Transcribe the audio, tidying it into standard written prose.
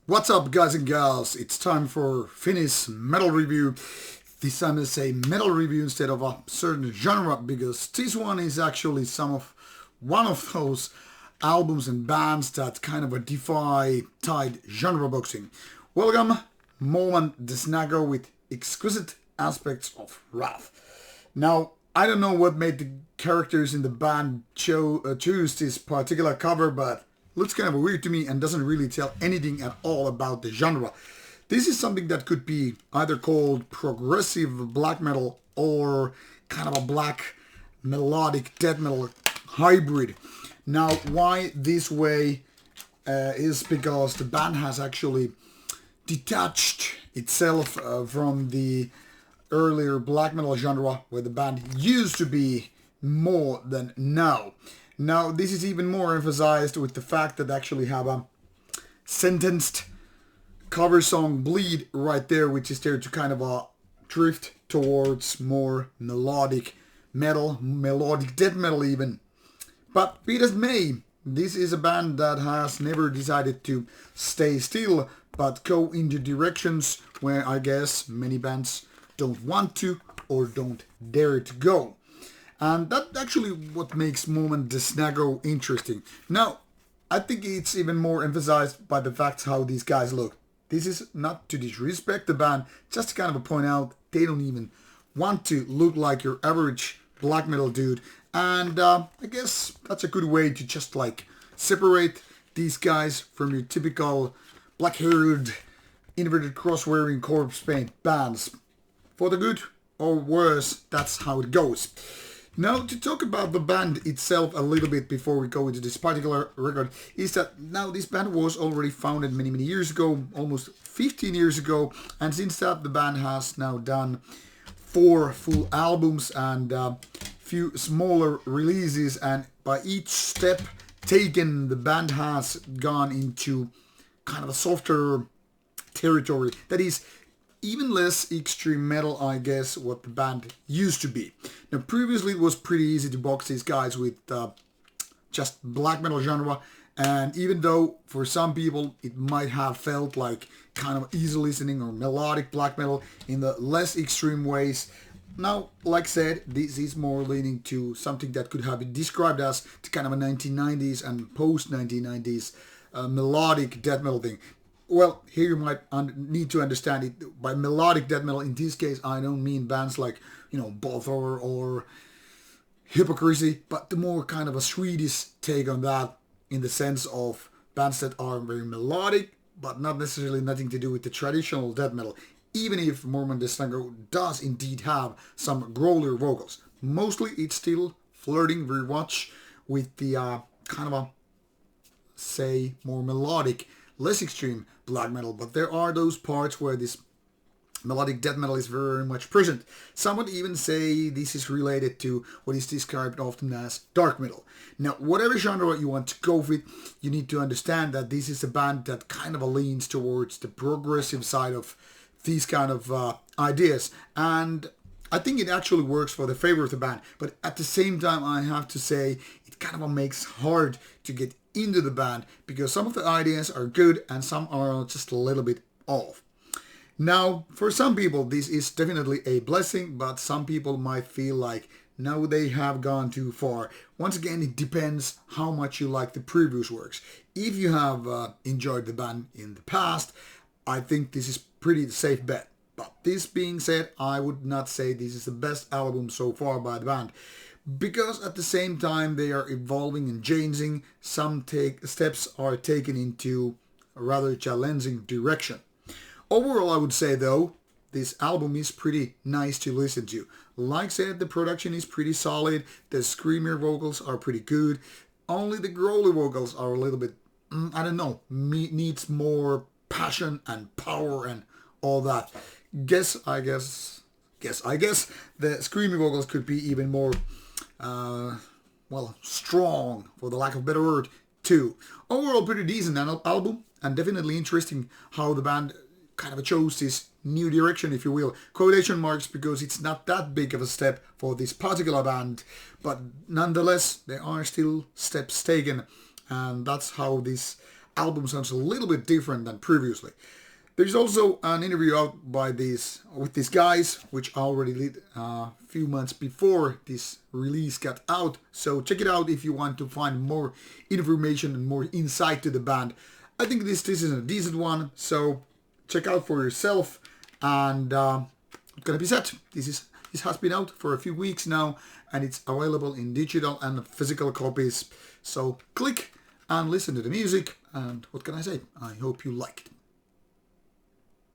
What's up, guys and gals? It's time for Finnish metal review. This time is a metal review instead of a certain genre, because this one is actually one of those albums and bands that kind of defy tight genre boxing. Welcome, Mormânt the Snagov with Exquisite Aspects of Wrath. Now, I don't know what made the characters in the band choose this particular cover, but looks kind of weird to me and doesn't really tell anything at all about the genre. This is something that could be either called progressive black metal or kind of a black melodic death metal hybrid. Now, why this way is because the band has actually detached itself from the earlier black metal genre, where the band used to be, more than now. Now, this is even more emphasized with the fact that they actually have a sentenced cover song Bleed right there, which is there to kind of drift towards more melodic metal, melodic death metal even. But be it as may, this is a band that has never decided to stay still, but go into directions where I guess many bands don't want to or don't dare to go. And that's actually what makes Mormânt the Snagov interesting. Now, I think it's even more emphasized by the fact how these guys look. This is not to disrespect the band, just to kind of point out they don't even want to look like your average black metal dude. And I guess that's a good way to just like separate these guys from your typical black-haired, inverted cross-wearing corpse paint bands. For the good or worse, that's how it goes. Now, to talk about the band itself a little bit before we go into this particular record, is that now this band was already founded many years ago, almost 15 years ago, and since that the band has now done 4 full albums and a few smaller releases, and by each step taken the band has gone into kind of a softer territory that is even less extreme metal, I guess, what the band used to be. Now, previously it was pretty easy to box these guys with just black metal genre, and even though for some people it might have felt like kind of easy listening or melodic black metal in the less extreme ways, now, like I said, this is more leaning to something that could have been described as the kind of a 1990s and post-1990s melodic death metal thing. Well, here you might need to understand it. By melodic death metal, in this case, I don't mean bands like, Balthor or Hypocrisy, but the more kind of a Swedish take on that, in the sense of bands that are very melodic, but not necessarily nothing to do with the traditional death metal, even if Mormânt the Snagov does indeed have some growler vocals. Mostly it's still flirting very much with the kind of a, say, more melodic, less extreme black metal, but there are those parts where this melodic death metal is very much present. Some would even say this is related to what is described often as dark metal. Now, whatever genre you want to go with, you need to understand that this is a band that kind of leans towards the progressive side of these kind of ideas, and I think it actually works for the favor of the band. But at the same time, I have to say it kind of makes hard to get into the band, because some of the ideas are good and some are just a little bit off. Now, for some people this is definitely a blessing, but some people might feel like now they have gone too far. Once again, it depends how much you like the previous works. If you have enjoyed the band in the past, I think this is pretty safe bet. But this being said, I would not say this is the best album so far by the band, because at the same time they are evolving and changing. Some steps are taken into a rather challenging direction. Overall, I would say though, this album is pretty nice to listen to. Like I said, the production is pretty solid, the screamer vocals are pretty good, only the growly vocals are a little bit, I don't know, needs more passion and power and all that. I guess the screaming vocals could be even more strong, for the lack of a better word, too. Overall, pretty decent album, and definitely interesting how the band kind of chose this new direction, if you will. Quotation marks, because it's not that big of a step for this particular band, but nonetheless, there are still steps taken, and that's how this album sounds a little bit different than previously. There's also an interview out with these guys, which I already did a few months before this release got out. So check it out if you want to find more information and more insight to the band. I think this is a decent one, so check out for yourself. And it's gonna be set. This has been out for a few weeks now, and it's available in digital and physical copies. So click and listen to the music. And what can I say? I hope you like it.